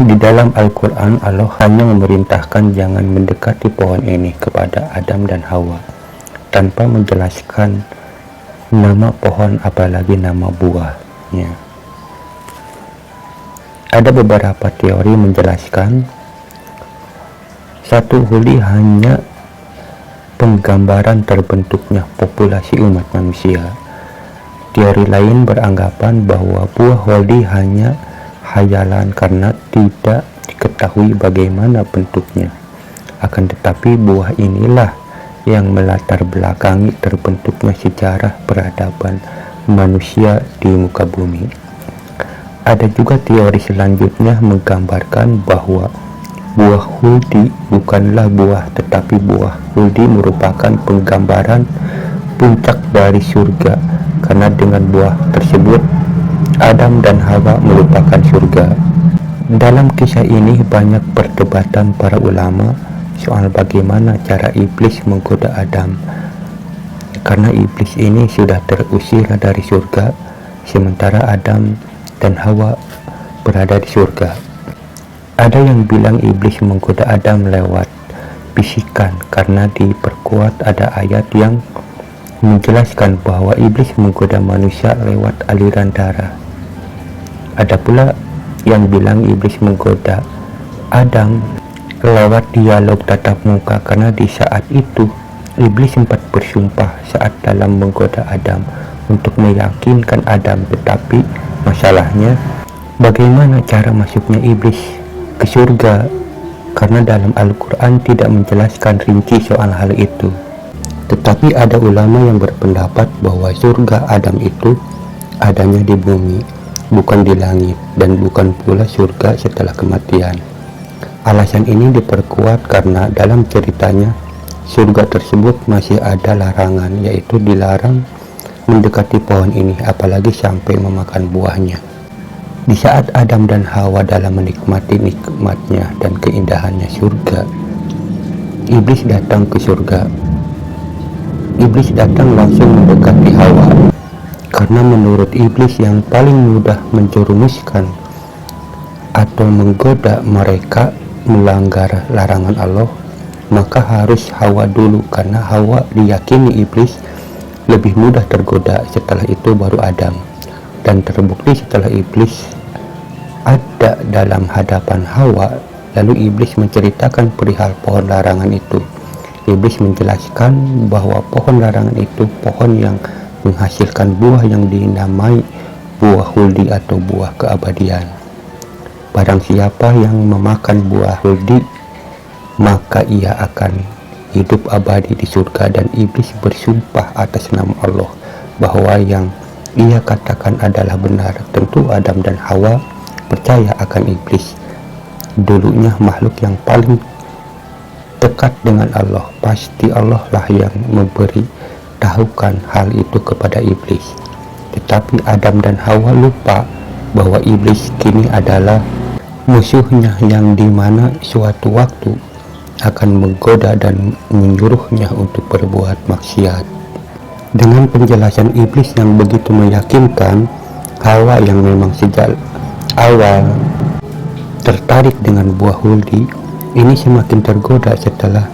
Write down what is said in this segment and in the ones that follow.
Di dalam Al-Quran, Allah hanya memerintahkan jangan mendekati pohon ini kepada Adam dan Hawa, tanpa menjelaskan nama pohon apalagi nama buahnya. Ada beberapa teori menjelaskan satu huldi hanya penggambaran terbentuknya populasi umat manusia. Teori lain beranggapan bahwa buah huldi hanya hayalan karena tidak diketahui bagaimana bentuknya. Akan tetapi buah inilah yang melatar belakangi terbentuknya sejarah peradaban manusia di muka bumi. Ada juga teori selanjutnya menggambarkan bahwa buah huldi bukanlah buah, tetapi buah huldi merupakan penggambaran puncak dari surga, karena dengan buah tersebut Adam dan Hawa merupakan surga. Dalam kisah ini banyak perdebatan para ulama soal bagaimana cara iblis menggoda Adam, karena iblis ini sudah terusir dari surga, sementara Adam dan Hawa berada di surga. Ada yang bilang iblis menggoda Adam lewat bisikan, karena diperkuat ada ayat yang menjelaskan bahwa iblis menggoda manusia lewat aliran darah. Ada pula yang bilang iblis menggoda Adam lewat dialog tatap muka, karena di saat itu iblis sempat bersumpah saat dalam menggoda Adam untuk meyakinkan Adam, tetapi masalahnya bagaimana cara masuknya iblis ke surga, karena dalam Al-Quran tidak menjelaskan rinci soal hal itu. Tetapi ada ulama yang berpendapat bahwa surga Adam itu adanya di bumi, bukan di langit, dan bukan pula surga setelah kematian. Alasan ini diperkuat karena dalam ceritanya surga tersebut masih ada larangan, yaitu dilarang mendekati pohon ini apalagi sampai memakan buahnya. Di saat Adam dan Hawa dalam menikmati nikmatnya dan keindahannya surga, iblis datang ke surga. Iblis datang langsung mendekati Hawa, karena menurut iblis yang paling mudah menjerumuskan atau menggoda mereka melanggar larangan Allah, maka harus Hawa dulu, karena Hawa diyakini iblis lebih mudah tergoda, setelah itu baru Adam. Dan terbukti setelah iblis ada dalam hadapan Hawa, lalu iblis menceritakan perihal pohon larangan itu. Iblis menjelaskan bahwa pohon larangan itu pohon yang menghasilkan buah yang dinamai buah huldi atau buah keabadian. Barang siapa yang memakan buah huldi, maka ia akan hidup abadi di surga. Dan iblis bersumpah atas nama Allah bahwa yang ia katakan adalah benar. Tentu Adam dan Hawa percaya akan iblis. Dulunya makhluk yang paling dekat dengan Allah, pasti Allah lah yang memberi tahukan hal itu kepada iblis. Tetapi Adam dan Hawa lupa bahwa iblis kini adalah musuhnya, yang dimana suatu waktu akan menggoda dan menyuruhnya untuk berbuat maksiat. Dengan penjelasan iblis yang begitu meyakinkan, Hawa yang memang sejak awal tertarik dengan buah huldi ini semakin tergoda setelah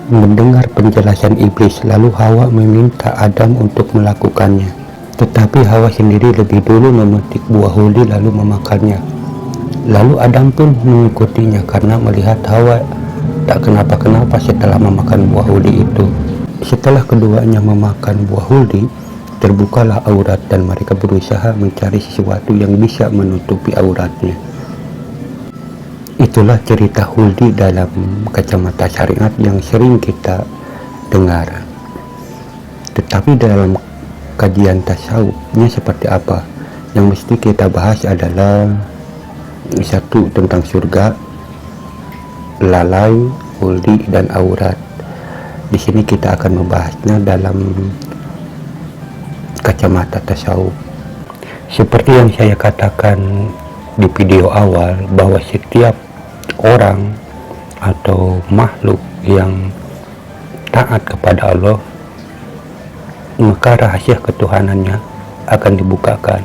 mendengar penjelasan iblis. Lalu Hawa meminta Adam untuk melakukannya, tetapi Hawa sendiri lebih dulu memetik buah huldi lalu memakannya. Lalu Adam pun mengikutinya karena melihat Hawa tak kenapa-kenapa setelah memakan buah huldi itu. Setelah keduanya memakan buah huldi, terbukalah aurat dan mereka berusaha mencari sesuatu yang bisa menutupi auratnya. Itulah cerita huldi dalam kacamata syariat yang sering kita dengar. Tetapi dalam kajian tasawufnya seperti apa? Yang mesti kita bahas adalah satu, tentang surga, lalai, huldi, dan aurat. Di sini kita akan membahasnya dalam kacamata tasawuf. Seperti yang saya katakan di video awal, bahwa setiap orang atau makhluk yang taat kepada Allah, maka rahasia ketuhanannya akan dibukakan.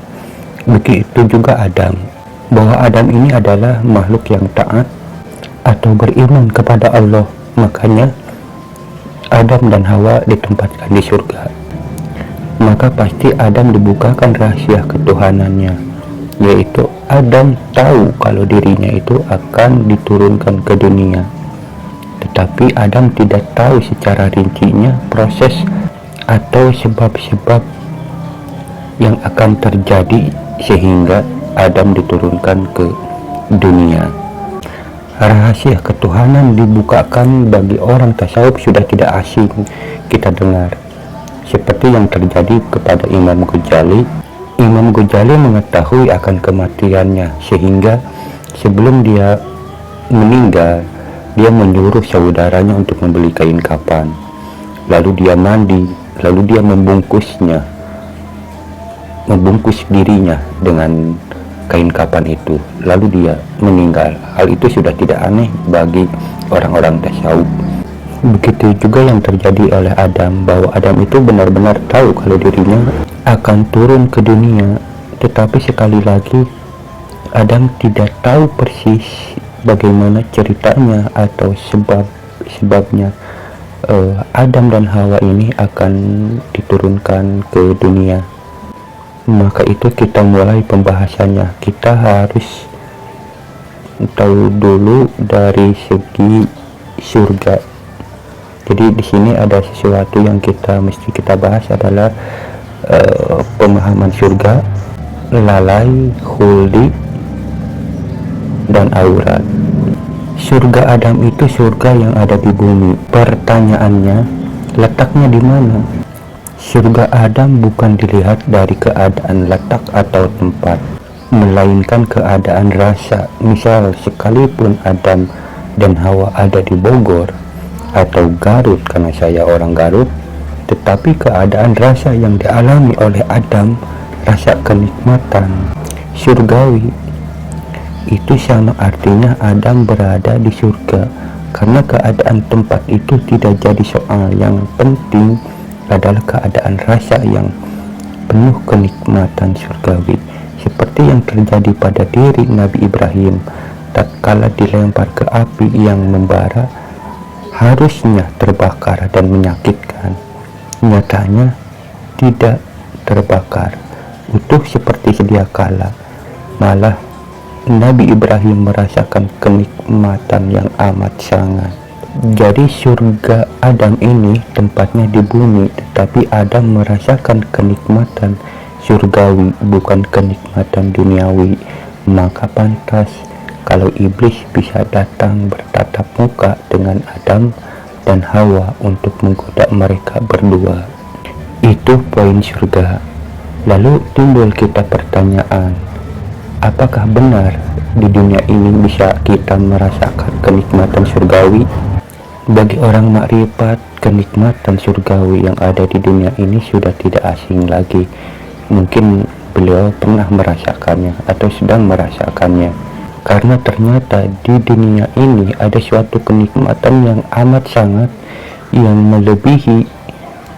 Begitu juga Adam. bahwa Adam ini adalah makhluk yang taat atau beriman kepada Allah. Makanya Adam dan Hawa ditempatkan di surga. Maka pasti Adam dibukakan rahasia ketuhanannya, yaitu Adam tahu kalau dirinya itu akan diturunkan ke dunia. Tetapi Adam tidak tahu secara rincinya proses atau sebab-sebab yang akan terjadi sehingga Adam diturunkan ke dunia. Rahasia ketuhanan dibukakan bagi orang tasawuf sudah tidak asing kita dengar, seperti yang terjadi kepada Imam Ghazali. Imam Ghazali mengetahui akan kematiannya, sehingga sebelum dia meninggal, dia menyuruh saudaranya untuk membeli kain kafan, lalu dia mandi, lalu dia membungkus dirinya dengan kain kafan itu, lalu dia meninggal. Hal itu sudah tidak aneh bagi orang-orang tasawuf. Begitu juga yang terjadi oleh Adam, bahwa Adam itu benar-benar tahu kalau dirinya akan turun ke dunia, tetapi sekali lagi Adam tidak tahu persis bagaimana ceritanya atau sebabnya Adam dan Hawa ini akan diturunkan ke dunia. Maka itu kita mulai pembahasannya. Kita harus tahu dulu dari segi surga. Jadi di sini ada sesuatu yang mesti kita bahas adalah pemahaman surga, lalai, khuldi, dan aurat. Surga Adam itu surga yang ada di bumi. Pertanyaannya, letaknya di mana? Surga Adam bukan dilihat dari keadaan letak atau tempat, melainkan keadaan rasa. Misal, sekalipun Adam dan Hawa ada di Bogor atau Garut, karena saya orang Garut, tetapi keadaan rasa yang dialami oleh Adam, rasa kenikmatan surgawi, itu sama artinya Adam berada di surga, karena keadaan tempat itu tidak jadi soal. Yang penting adalah keadaan rasa yang penuh kenikmatan surgawi, seperti yang terjadi pada diri Nabi Ibrahim tatkala dilempar ke api yang membara, harusnya terbakar dan menyakitkan. Nyatanya tidak terbakar, utuh seperti sedia kala. Malah Nabi Ibrahim merasakan kenikmatan yang amat sangat. Jadi surga Adam ini tempatnya di bumi, tetapi Adam merasakan kenikmatan surgawi, bukan kenikmatan duniawi. Maka pantas kalau iblis bisa datang bertatap muka dengan Adam dan Hawa untuk menggoda mereka berdua. Itu poin surga. Lalu timbul kita pertanyaan, apakah benar di dunia ini bisa kita merasakan kenikmatan surgawi? Bagi orang makrifat, kenikmatan surgawi yang ada di dunia ini sudah tidak asing lagi. Mungkin beliau pernah merasakannya atau sedang merasakannya, karena ternyata di dunia ini ada suatu kenikmatan yang amat sangat, yang melebihi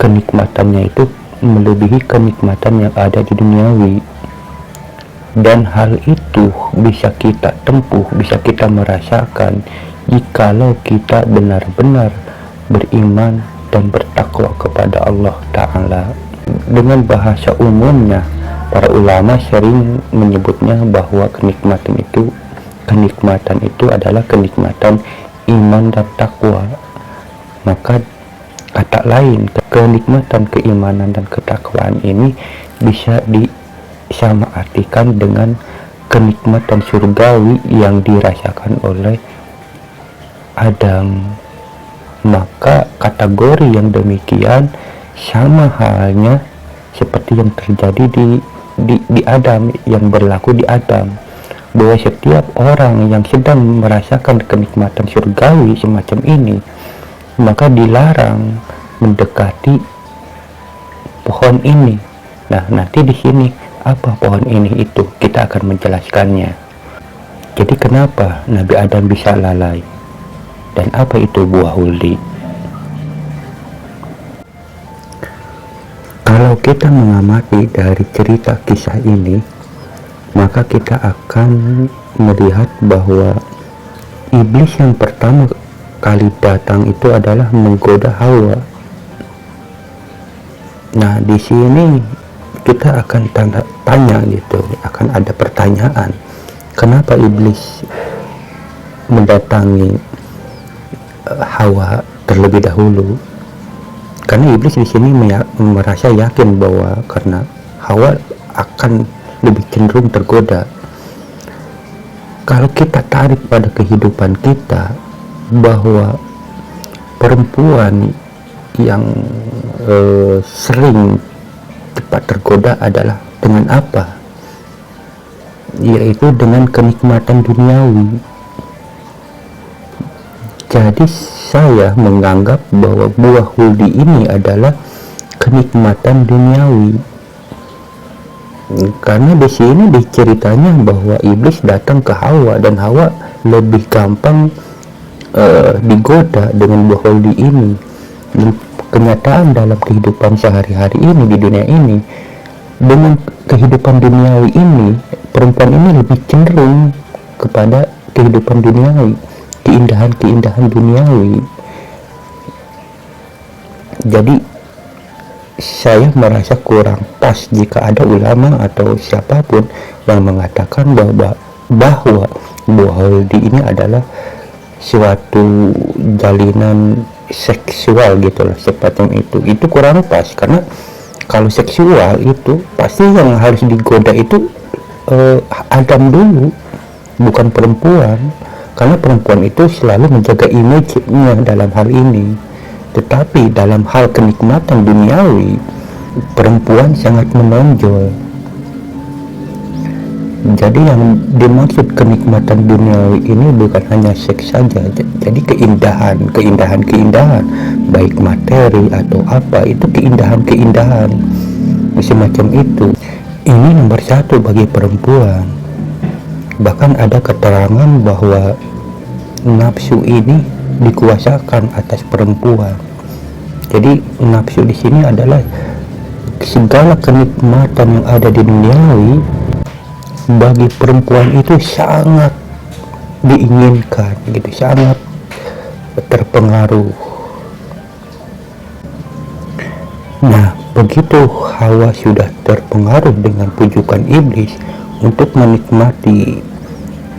kenikmatannya itu, melebihi kenikmatan yang ada di duniawi. Dan hal itu bisa kita tempuh, bisa kita merasakan jikalau kita benar-benar beriman dan bertakwa kepada Allah Ta'ala. Dengan bahasa umumnya, para ulama sering menyebutnya bahwa kenikmatan itu adalah kenikmatan iman dan takwa. Maka kata lain, kenikmatan keimanan dan ketakwaan ini bisa disamaartikan dengan kenikmatan surgawi yang dirasakan oleh Adam. Maka kategori yang demikian sama halnya seperti yang terjadi di Adam, yang berlaku di Adam, bahwa setiap orang yang sedang merasakan kenikmatan surgawi semacam ini, maka dilarang mendekati pohon ini. Nah, nanti di sini apa pohon ini itu kita akan menjelaskannya. Jadi kenapa Nabi Adam bisa lalai, dan apa itu buah huldi? Kalau kita mengamati dari cerita kisah ini, maka kita akan melihat bahwa iblis yang pertama kali datang itu adalah menggoda Hawa. Nah, di sini kita akan tanya gitu, akan ada pertanyaan, kenapa iblis mendatangi Hawa terlebih dahulu? Karena iblis di sini merasa yakin bahwa karena Hawa akan lebih cenderung tergoda. Kalau kita tarik pada kehidupan kita, bahwa perempuan yang sering cepat tergoda adalah dengan apa? Yaitu dengan kenikmatan duniawi. Jadi saya menganggap bahwa buah huldi ini adalah kenikmatan duniawi. Karena di sini diceritanya bahwa iblis datang ke Hawa dan Hawa lebih gampang digoda dengan buah huldi ini. Dan kenyataan dalam kehidupan sehari-hari ini di dunia ini, dengan kehidupan duniawi ini, perempuan ini lebih cenderung kepada kehidupan duniawi, keindahan-keindahan duniawi. Jadi saya merasa kurang pas jika ada ulama atau siapapun yang mengatakan bahwa buah huldi ini adalah suatu jalinan seksual gitu lah, semacam itu kurang pas. Karena kalau seksual itu pasti yang harus digoda itu Adam dulu, bukan perempuan, karena perempuan itu selalu menjaga image-nya dalam hal ini. Tetapi dalam hal kenikmatan duniawi, perempuan sangat menonjol. Jadi yang dimaksud kenikmatan duniawi ini bukan hanya seks saja, jadi keindahan baik materi atau apa, itu keindahan semacam itu. Ini nomor satu bagi perempuan. Bahkan ada keterangan bahwa nafsu ini dikuasakan atas perempuan. Jadi nafsu di sini adalah segala kenikmatan yang ada di duniawi bagi perempuan itu sangat diinginkan gitu, sangat terpengaruh. Nah, begitu Hawa sudah terpengaruh dengan pujukan iblis untuk menikmati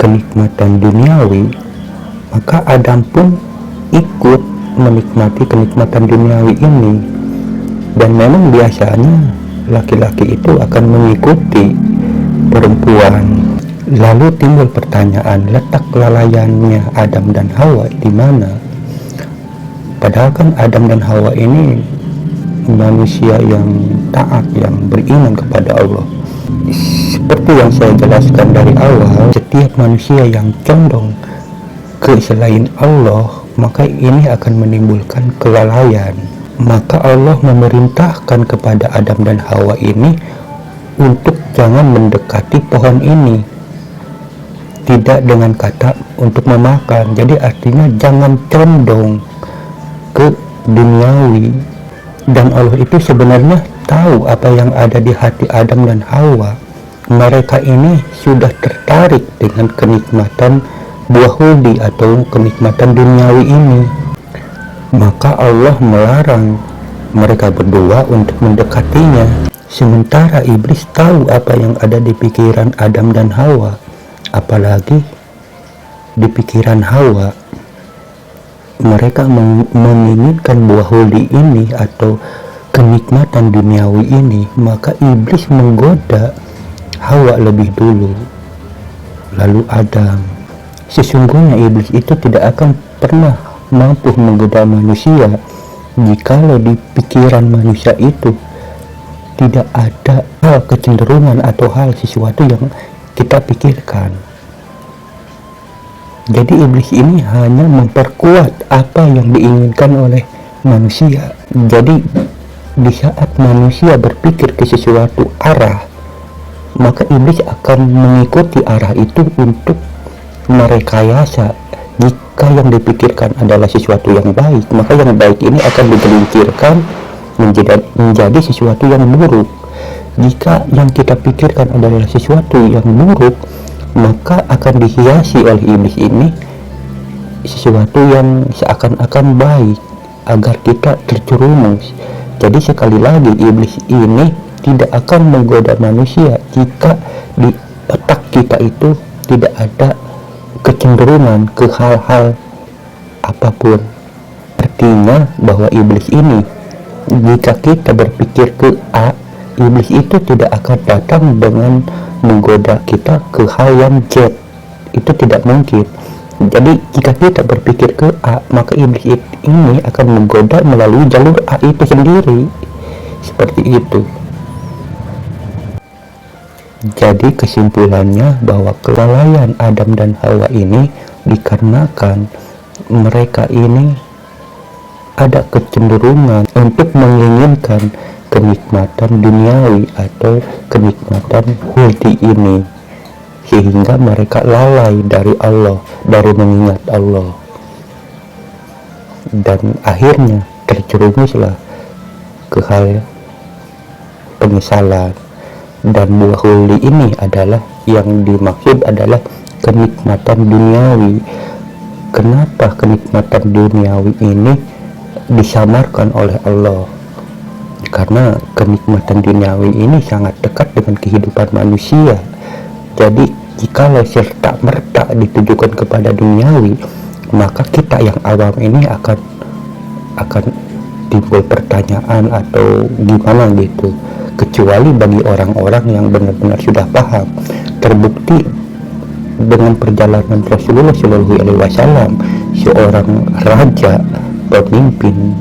kenikmatan duniawi, maka Adam pun ikut menikmati kenikmatan duniawi ini. Dan memang biasanya laki-laki itu akan mengikuti perempuan. Lalu timbul pertanyaan, letak kelalaiannya Adam dan Hawa di mana? Padahal kan Adam dan Hawa ini manusia yang taat, yang beriman kepada Allah. Seperti yang saya jelaskan dari awal, setiap manusia yang condong ke selain Allah, maka ini akan menimbulkan kelalaian. Maka Allah memerintahkan kepada Adam dan Hawa ini untuk jangan mendekati pohon ini, tidak dengan kata untuk memakan. Jadi artinya jangan condong ke duniawi. Dan Allah itu sebenarnya tahu apa yang ada di hati Adam dan Hawa. Mereka ini sudah tertarik dengan kenikmatan buah huldi atau kenikmatan duniawi ini. Maka Allah melarang mereka berdua untuk mendekatinya. Sementara iblis tahu apa yang ada di pikiran Adam dan Hawa, apalagi di pikiran Hawa. Mereka menginginkan buah huldi ini atau kenikmatan duniawi ini, maka iblis menggoda Hawa lebih dulu, lalu Adam. Sesungguhnya iblis itu tidak akan pernah mampu menggoda manusia jikalau di pikiran manusia itu tidak ada hal kecenderungan atau hal sesuatu yang kita pikirkan. Jadi iblis ini hanya memperkuat apa yang diinginkan oleh manusia. Jadi di saat manusia berpikir ke sesuatu arah, maka iblis akan mengikuti arah itu untuk merekayasa. Jika yang dipikirkan adalah sesuatu yang baik, maka yang baik ini akan digelincirkan menjadi sesuatu yang buruk. Jika yang kita pikirkan adalah sesuatu yang buruk, maka akan dihiasi oleh iblis ini sesuatu yang seakan-akan baik agar kita terjerumus. Jadi sekali lagi, iblis ini tidak akan menggoda manusia jika di otak kita itu tidak ada kecenderungan ke hal-hal apapun. Artinya bahwa iblis ini, jika kita berpikir ke A, iblis itu tidak akan datang dengan menggoda kita ke hal yang Z. Itu tidak mungkin. Jadi jika kita berpikir ke A, maka iblis ini akan menggoda melalui jalur A itu sendiri. Seperti itu. Jadi kesimpulannya bahwa kelalaian Adam dan Hawa ini dikarenakan mereka ini ada kecenderungan untuk menginginkan kenikmatan duniawi atau kenikmatan huldi ini, sehingga mereka lalai dari Allah, dari mengingat Allah, dan akhirnya terjerumuslah ke hal penyesalan. Dan buah huldi ini adalah yang dimaksud adalah kenikmatan duniawi. Kenapa kenikmatan duniawi ini disamarkan oleh Allah? Karena kenikmatan duniawi ini sangat dekat dengan kehidupan manusia. Jadi jikalau serta merta ditujukan kepada duniawi, maka kita yang awam ini akan timbul pertanyaan atau gimana gitu. Kecuali bagi orang-orang yang benar-benar sudah paham. Terbukti dengan perjalanan Rasulullah Shallallahu Alaihi Wasallam, seorang raja pemimpin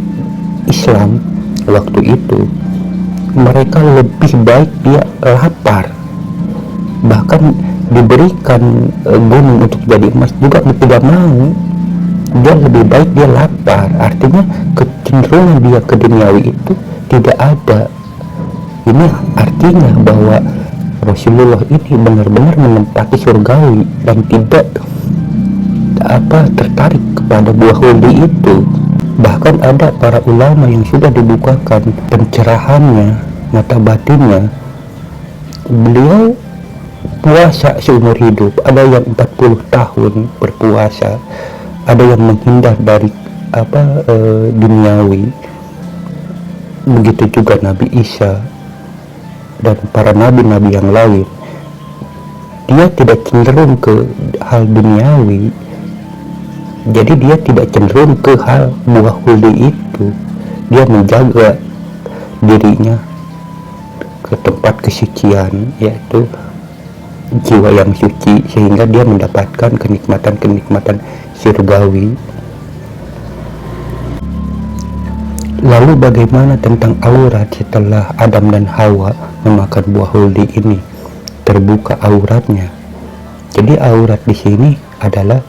Islam waktu itu, mereka lebih baik dia lapar, bahkan diberikan gunung untuk jadi emas juga tidak mau. Dia lebih baik dia lapar. Artinya kecenderungan dia ke duniawi itu tidak ada. Ini artinya bahwa Rasulullah ini benar-benar menempati surgawi dan tidak tertarik kepada buah huldi itu. Bahkan ada para ulama yang sudah dibukakan pencerahannya, mata batinnya. Beliau puasa seumur hidup, ada yang 40 tahun berpuasa, ada yang menghindar dari duniawi. Begitu juga Nabi Isa dan para nabi-nabi yang lain. Dia tidak cenderung ke hal duniawi, jadi dia tidak cenderung ke hal buah huldi itu. Dia menjaga dirinya ke tempat kesucian, yaitu jiwa yang suci, sehingga dia mendapatkan kenikmatan-kenikmatan surgawi. Lalu bagaimana tentang aurat setelah Adam dan Hawa memakan buah huldi ini? Terbuka auratnya. Jadi aurat di sini adalah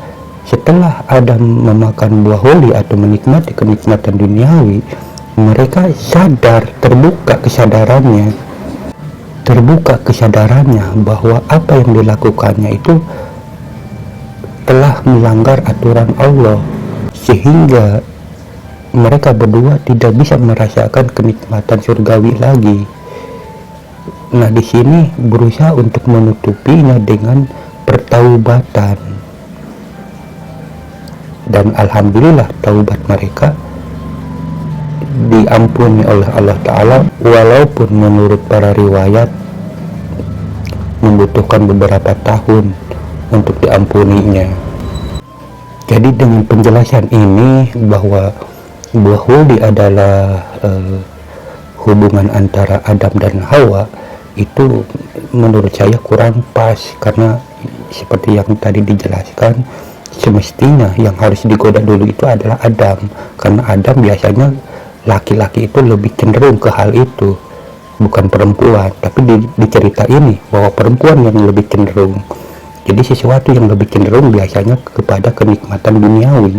setelah Adam memakan buah huldi atau menikmati kenikmatan duniawi, mereka sadar, terbuka kesadarannya bahwa apa yang dilakukannya itu telah melanggar aturan Allah, sehingga mereka berdua tidak bisa merasakan kenikmatan surgawi lagi. Nah, di sini berusaha untuk menutupinya dengan pertaubatan. Dan alhamdulillah taubat mereka diampuni oleh Allah Ta'ala, walaupun menurut para riwayat membutuhkan beberapa tahun untuk diampuninya. Jadi dengan penjelasan ini bahwa buah huldi adalah hubungan antara Adam dan Hawa, itu menurut saya kurang pas, karena seperti yang tadi dijelaskan, semestinya yang harus digoda dulu itu adalah Adam, karena Adam biasanya laki-laki itu lebih cenderung ke hal itu, bukan perempuan. Tapi di cerita ini bahwa perempuan yang lebih cenderung. Jadi sesuatu yang lebih cenderung biasanya kepada kenikmatan duniawi.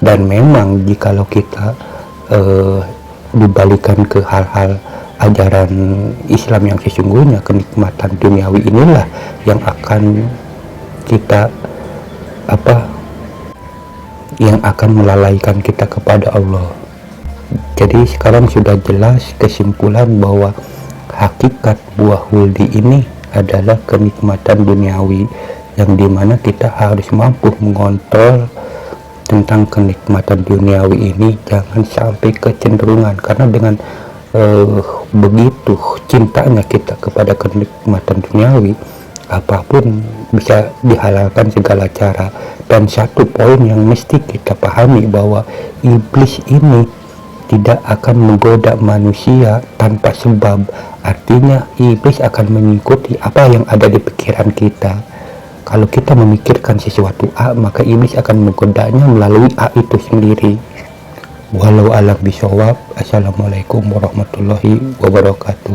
Dan memang jikalau kita dibalikan ke hal-hal ajaran Islam yang sesungguhnya, kenikmatan duniawi inilah yang akan kita yang akan melalaikan kita kepada Allah. Jadi sekarang sudah jelas kesimpulan bahwa hakikat buah huldi ini adalah kenikmatan duniawi, yang dimana kita harus mampu mengontrol tentang kenikmatan duniawi ini. Jangan sampai kecenderungan, karena dengan begitu cintanya kita kepada kenikmatan duniawi, apapun bisa dihalalkan segala cara. Dan satu poin yang mesti kita pahami, bahwa iblis ini tidak akan menggoda manusia tanpa sebab. Artinya iblis akan mengikuti apa yang ada di pikiran kita. Kalau kita memikirkan sesuatu A, maka iblis akan menggodanya melalui A itu sendiri. Walau alam bisawab. Assalamualaikum warahmatullahi wabarakatuh.